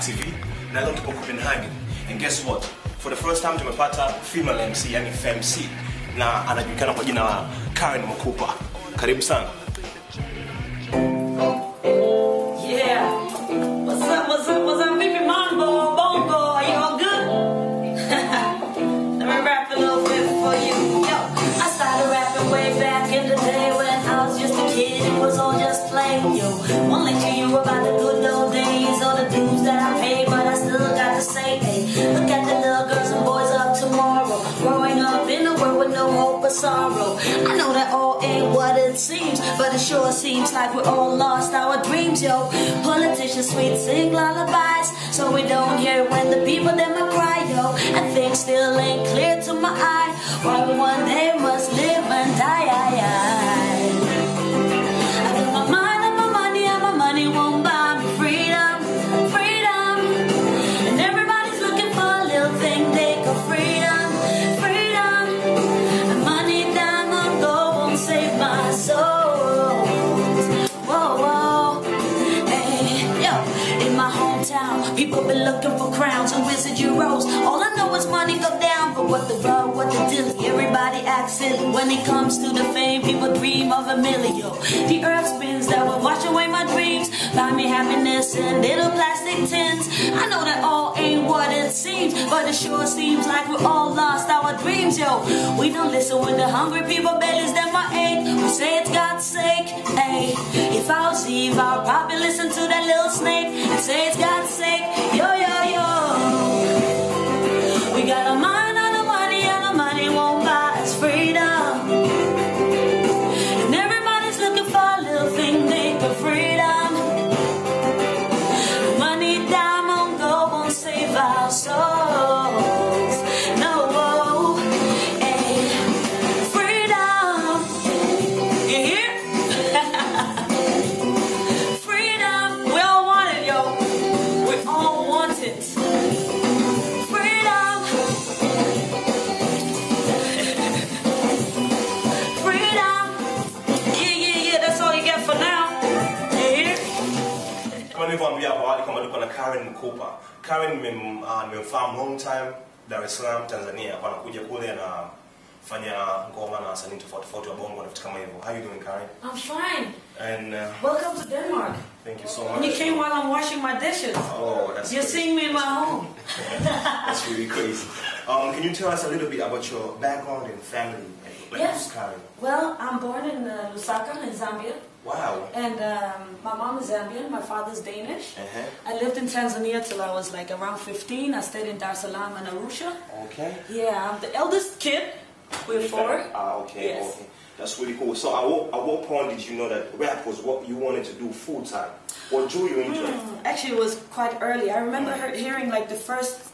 CheusidawaTV na leo tupo Copenhagen. And guess what? For the first time tumepata female MC, yani FMC, na anajulikana kwa jina la Karen Mukupa. Karibu sana. Yeah. What's up, baby mambo, bongo, are you all good? Let me rap a little bit for you. Yo, I started rapping way back in the day when I was just a kid. It was all just playing, yo. Won't lecture you about the good old days or the dues that I paid, but I still got to say, hey, look at the little girls and boys of tomorrow, growing up in a world with no hope or sorrow. I know that all ain't what it seems, but it sure seems like we're all lost our dreams, yo. Politicians sweet sing lullabies, so we don't hear when the people them a cry, yo. And things still ain't clear to my eye, why we one day must live and die. I got my mind and my money won't buy me freedom, freedom. And everybody's looking for a little thing they call freedom, freedom. And money, diamond, gold won't save my soul. Whoa, whoa, hey, yo. In my hometown, people been looking for crowns and wizard euros. All I know is money go down, but what the road, what the deal? Everybody acts silly when it comes to the fame. People dream of a million. The earth spins that will wash away my dreams, buy me happiness in little plastic tins. I know that all ain't what it seems, but it sure seems like we all lost our dreams, yo. We don't listen when the hungry people bellies them are ache. We say it's God's sake, hey. If I was Eve, I'll probably listen to that little snake and say it's God's sake, yo, yo, yo. We got a mind on the money, and the money won't buy us freedom. And everybody's looking for a little thing they call freedom. Money, diamond, gold won't save our souls. No, hey, freedom. You hear? Freedom. We all want it, yo. We all want it. Freedom. Freedom. Yeah. That's all you get for now. You hear? Kama nilivyoambia hapo awali kama nilikuwa na Karen Mukupa. Karen nimemfahamu long time Dar es Salaam, Tanzania. Hapa anakuja kule anafanya ngoma na wasanii tofauti wa bongo na vitu kama hivyo. How you doing, Karen? I'm fine. And Welcome to Denmark. thank you so much. And you came while I'm washing my dishes. Oh, that's You're crazy. seeing me in my home. That's really crazy. Can you tell us a little bit about your background and family? Like Yes. Karen. Well, I'm born in Lusaka in Zambia. Wow. And my mom is Zambian, my father's Danish. Uh-huh. I lived in Tanzania till I was like around 15. I stayed in Dar es Salaam and Arusha. Okay. Yeah, I'm the eldest kid. We're four. Okay, Yes. okay. That's really cool. So at what point did you know that rap was what you wanted to do full time? What drew you into it? Actually, it was quite early. I remember hearing like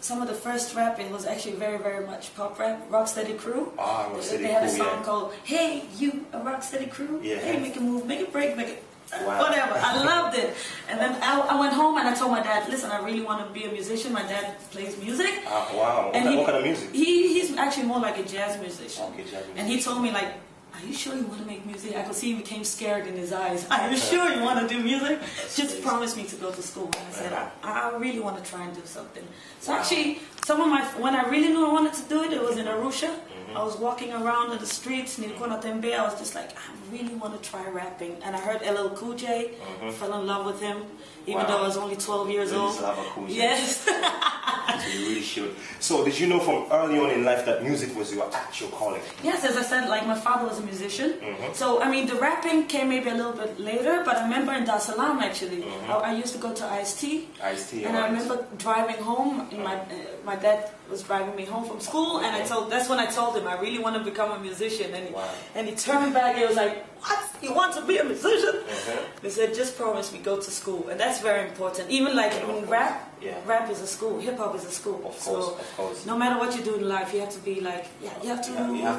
some of the first rap. It was actually very, very much pop rap. Rocksteady Crew. Ah, Rocksteady They had a Crew, song yeah. called "Hey You," a Rocksteady Crew. Yeah. Hey, make a move, make a break, make it. Wow. Whatever. I loved it. And then I went home and I told my dad, listen, I really want to be a musician. My dad plays music. Wow. What kind of music? He's actually more like a jazz musician. Okay, jazz music. And he told me like, are you sure you want to make music? I could see he became scared in his eyes. Are you sure you want to do music? Just promise me to go to school. And I said, I really want to try and do something. So actually, when I really knew I wanted to do it, it was in Arusha. I was walking around in the streets, Nilkona Tembe. I was just like, I really want to try rapping. And I heard LL Cool J, fell in love with him, even though I was only 12 years old. Yes. So you really should. So did you know from early on in life that music was your actual calling? Yes, as I said, like my father was a musician. So, I mean, the rapping came maybe a little bit later, but I remember in Dar es Salaam, actually, I used to go to Ice-T. Ice-T, and I remember driving home, and my dad was driving me home from school, and that's when I told him I really want to become a musician. And he turned back, and he was like, what? You want to be a musician? He said, just promise me, go to school. And that's very important. Even like in rap, rap is a school, hip-hop is a school. Of course. No matter what you do in life, you have to be like, you have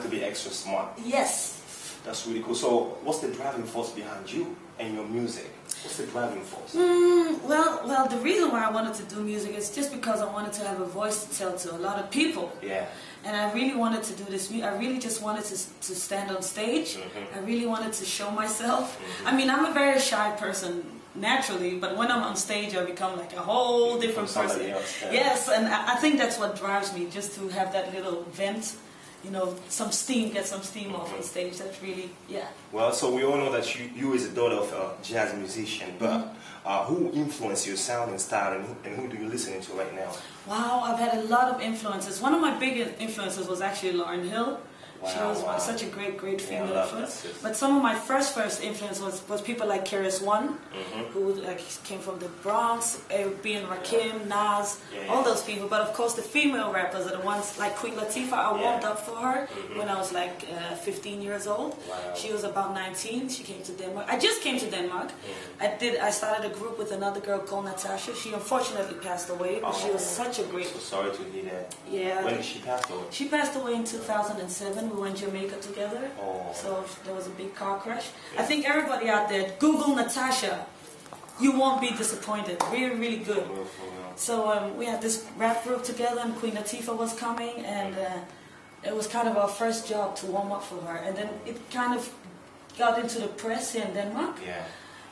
to be extra smart. Yes. That's really cool. So what's the driving force behind you and your music? What's the driving force? Well, the reason why I wanted to do music is just because I wanted to have a voice to tell to a lot of people. Yeah. And I really wanted to do this. I really just wanted to stand on stage. I really wanted to show myself. I mean, I'm a very shy person naturally, but when I'm on stage, I become like a whole different person. Yes, and I think that's what drives me, just to have that little vent, you know, some steam, get some steam off on stage. That's really, yeah. Well, so we all know that you is a daughter of a jazz musician, but who influenced your sound and style, and who do you listen to right now? Wow, I've had a lot of influences. One of my big influences was actually Lauryn Hill. Wow, she was such a great female influence. that. But some of my first influence was people like Keras One, who like came from the Bronx, being Rakim, Nas, all those people. But of course, the female rappers are the ones like Queen Latifah. I warmed up for her when I was like 15 years old. Wow. She was about 19. She came to Denmark. I just came to Denmark. I started a group with another girl called Natasha. She unfortunately passed away, but she was such a great. So sorry to hear that. Yeah. When did she pass away? She passed away in 2007. We went to Jamaica together. So there was a big car crash. I think everybody out there, Google Natasha. You won't be disappointed. Really, really good. So we had this rap group together, and Queen Latifah was coming, and it was kind of our first job to warm up for her. And then it kind of got into the press here in Denmark. Yeah.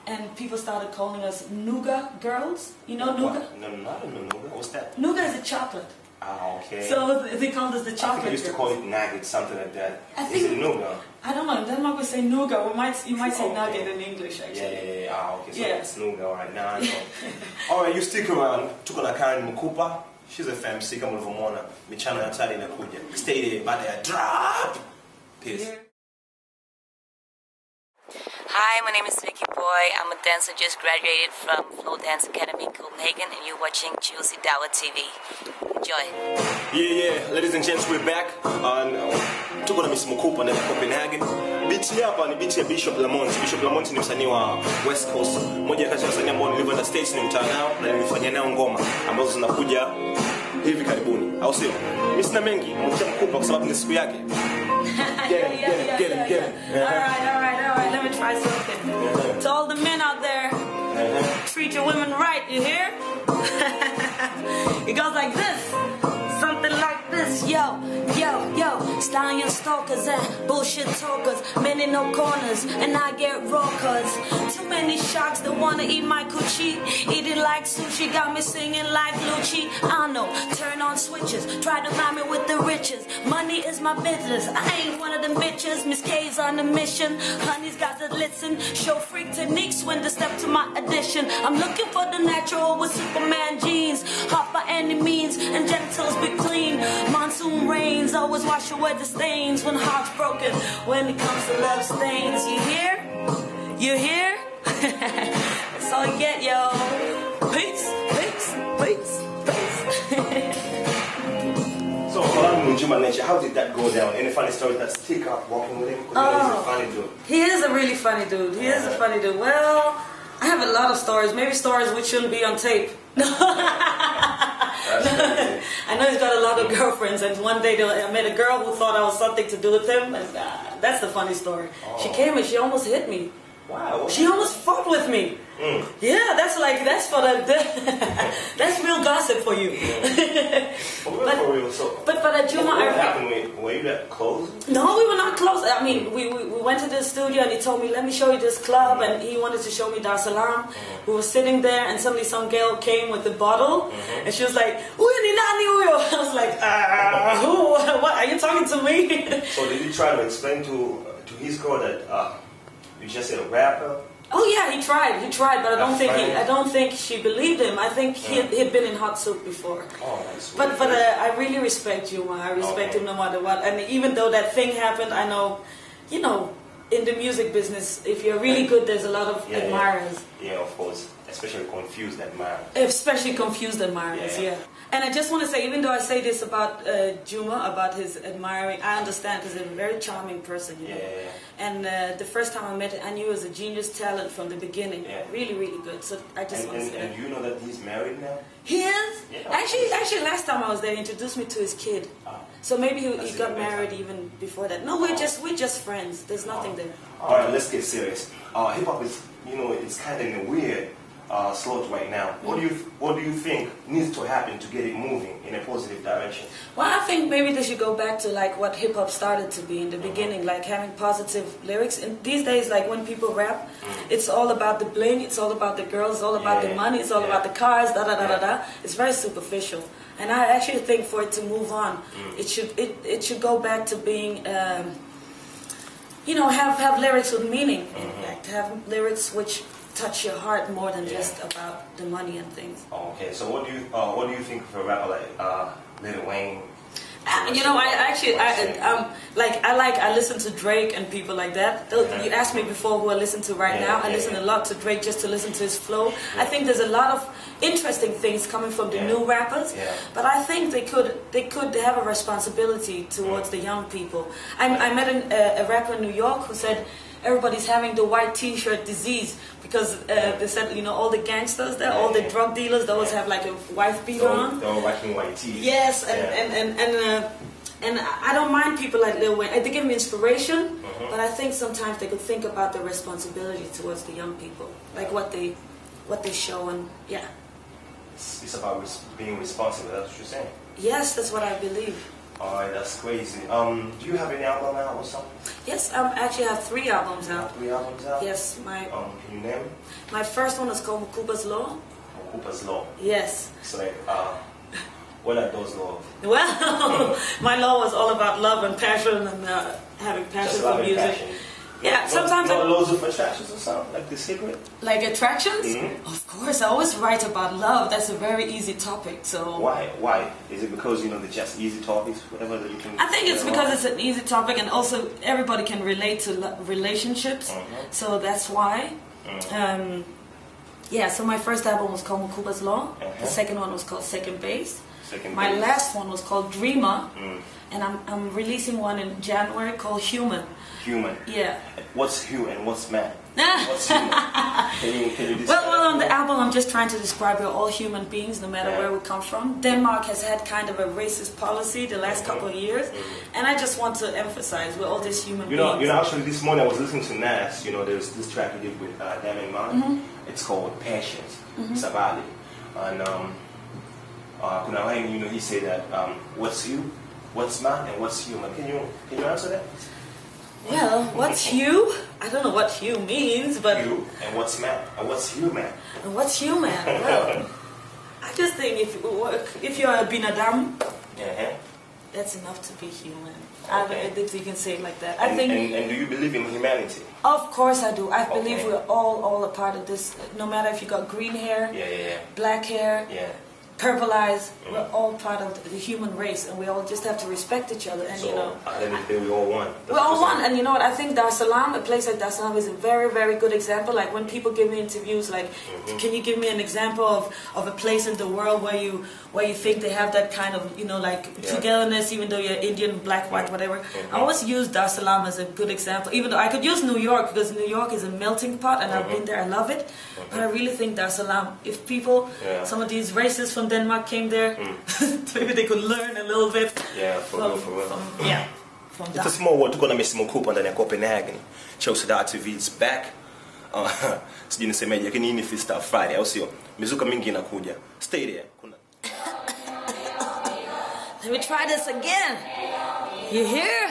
And people started calling us Nougat girls. You know Nougat? No, not a Nougat. What's that? Nougat is a chocolate. Ah, okay. So they called us the chocolate. I think we used to call it nugget, something like that. Is it nougat? I don't know. In Denmark we say nougat. You might say nugget in English, actually. Yeah. Ah, okay. So it's nougat. All right, now I know. All right, you stick around. Tuko na Karen Mukupa. She's a FMC. Kama ulivyomwona michano ya tali inakuja. Stay there, baada ya drop. Peace. Hi, my name is Vicky Boy. I'm a dancer just graduated from Flow Dance Academy in Copenhagen, and you're watching CheusidawaTV. Enjoy. Yeah. Ladies and gents, we're back. Tuko na Miss Mukupa na Copenhagen. Beach hapa ni beach ya Bishop Lamont. Bishop Lamont ni msanii wa West Coast. Mmoja kati ya wasanii ambao nilivyoenda States ni mtaanao na nilifanya nao ngoma ambazo zinakuja hivi karibuni. Au sio? Mimi sina mengi, mmoja Mukupa kwa sababu ni siku yake. Get him. All right. Let me try something. To all the men out there, treat your women right, you hear? It goes like this. Something like this. Yo. Stallion stalkers and bullshit talkers. Men in no corners, and I get raw cause too many sharks that wanna eat my coochie. Eat it like sushi, got me singing like Lucci. I know, turn on switches, try to rhyme it with the riches. Money is my business, I ain't one of them bitches. Miss K's on a mission, honey's got to listen. Show freak techniques when to step to my addition. I'm looking for the natural with Superman jeans. Hot by any means, and genitals be clean. Monsoon rains always wash away the stains when heart's broken. When it comes to love stains, you hear? You hear? That's all you get, yo. Peace. So, how did that go down? Any funny stories that stick up walking with him? Because he's a funny dude. He is a really funny dude. He is a funny dude. Well, I have a lot of stories. Maybe stories which shouldn't be on tape. I know he's got a lot of girlfriends, and one day I met a girl who thought I was something to do with him, and that's the funny story. She came and she almost hit me. Wow. She almost fought with me. Yeah, that's real gossip for you. But Juma, what happened? Were you that close? No, we were not close. I mean, we went to the studio and he told me, let me show you this club, and he wanted to show me Dar es Salaam. We were sitting there and suddenly some girl came with a bottle and she was like, I was like, who? What? Are you talking to me? So did you try to explain to his girl that you just a rapper? Oh yeah, he tried, but I don't think she believed him. I think he'd been in hot soup before. Oh, that's but I really respect Juma. I respect him no matter what. And even though that thing happened, I know, in the music business, if you're really good, there's a lot of admirers. Yeah, of course. Especially confused admirers. Especially confused admirers, yeah. And I just want to say, even though I say this about Juma, about his admiring, I understand because he's a very charming person, you know. Yeah. And the first time I met him, I knew he was a genius talent from the beginning. Yeah. Really, really good. So I just want to say And you know that he's married now? He is? Yeah. Actually, last time I was there, he introduced me to his kid. So maybe he got married even before that. No, we're just friends. There's nothing there. All right, let's get serious. Hip hop is, it's kind of in a weird slot right now. What do you think needs to happen to get it moving in a positive direction? Well, I think maybe they should go back to like what hip hop started to be in the beginning, like having positive lyrics. And these days, like when people rap, it's all about the bling, it's all about the girls, it's all about the money, it's all about the cars, da da da da da. It's very superficial. And I actually think for it to move on, it should go back to being, have lyrics with meaning, like to have lyrics which touch your heart more than just about the money and things. Okay, so what do you think of a rapper like Lil Wayne? I listen to Drake and people like that. You asked me before who I listen to right now. I listen a lot to Drake just to listen to his flow. I think there's a lot of interesting things coming from the new rappers, but I think they could have a responsibility towards the young people. I met a rapper in New York who said everybody's having the white T-shirt disease because they said, all the gangsters there, all the drug dealers, they always have like a wife beater on. They're all rocking white tees. Yes, and I don't mind people like Lil Wayne. They give me inspiration, but I think sometimes they could think about the responsibility towards the young people, like what they show and It's about being responsible. That's what you're saying. Yes, that's what I believe. Alright, that's crazy. Do you have any album out or something? Yes, actually I have 3 albums out. 3 albums out? Yes, can you name them? My first one is called Mukupa's Law. Mukupa's Law. Yes. So like, what are those laws? Well, my law was all about love and passion and having passion for music. Passion. Yeah, sometimes not laws of attractions or something, like The Secret? Like attractions? Of course, I always write about love. That's a very easy topic. So why? Is it because they're just easy topics, whatever that you can? I think it's because it's an easy topic, and also everybody can relate to relationships. So that's why. So my first album was called Mukupa's Law. The second one was called Second Base. My last one was called Dreamer, and I'm releasing one in January called Human. Human. Yeah. What's human and what's man? What's human? Can you describe? Well, on the album, I'm just trying to describe we're all human beings, no matter where we come from. Denmark has had kind of a racist policy the last couple of years, and I just want to emphasize we're all just human beings. Actually, this morning I was listening to Nas. There's this track he did with Damon Marley. It's called Passions. It's about it. And Copenhagen, he said that what's you, what's man, and what's human. Can you answer that? Well, what's hue? I don't know what hue means, but hue and what's man and what's human. And what's human? Well, I just think if you're a binadam, that's enough to be human. Okay. If you can say it like that. And do you believe in humanity? Of course I do. I believe we're all a part of this. No matter if you got green hair, black hair, purple eyes, we're all part of the human race, and we all just have to respect each other. And we all one. We're all one, and you know what? I think Dar es Salaam, a place like Dar es Salaam, is a very, very good example. Like when people give me interviews, like, can you give me an example of a place in the world where you think they have that kind of togetherness, even though you're Indian, black, white, whatever. I always use Dar es Salaam as a good example, even though I could use New York because New York is a melting pot, and I've been there, I love it. But I really think Dar es Salaam, if people, some of these racists from Denmark came there, maybe they could learn a little bit. Yeah, for real. From It's a small world. Tuko na Miss Mukupa ndani ya Copenhagen. CheusidawaTV is back. Sijui nisemeje, lakini hii ni Fidstyle Friday, au sio? Mizuka mingi inakuja. Stay there. Let me try this again. You hear?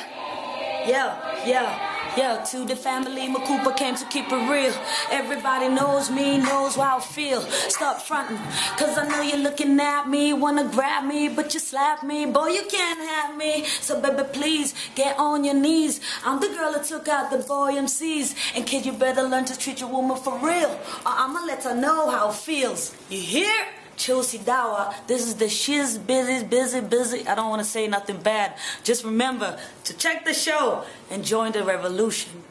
Yo, to the family, Mukupa came to keep it real. Everybody knows me, knows how I feel. Stop fronting, cause I know you're looking at me. Wanna grab me, but you slap me. Boy, you can't have me. So baby, please, get on your knees. I'm the girl that took out the boy MCs. And kid, you better learn to treat your woman for real, or I'ma let her know how it feels. You hear? Cheusidawa, this is the shiz busy. I don't want to say nothing bad. Just remember to check the show and join the revolution.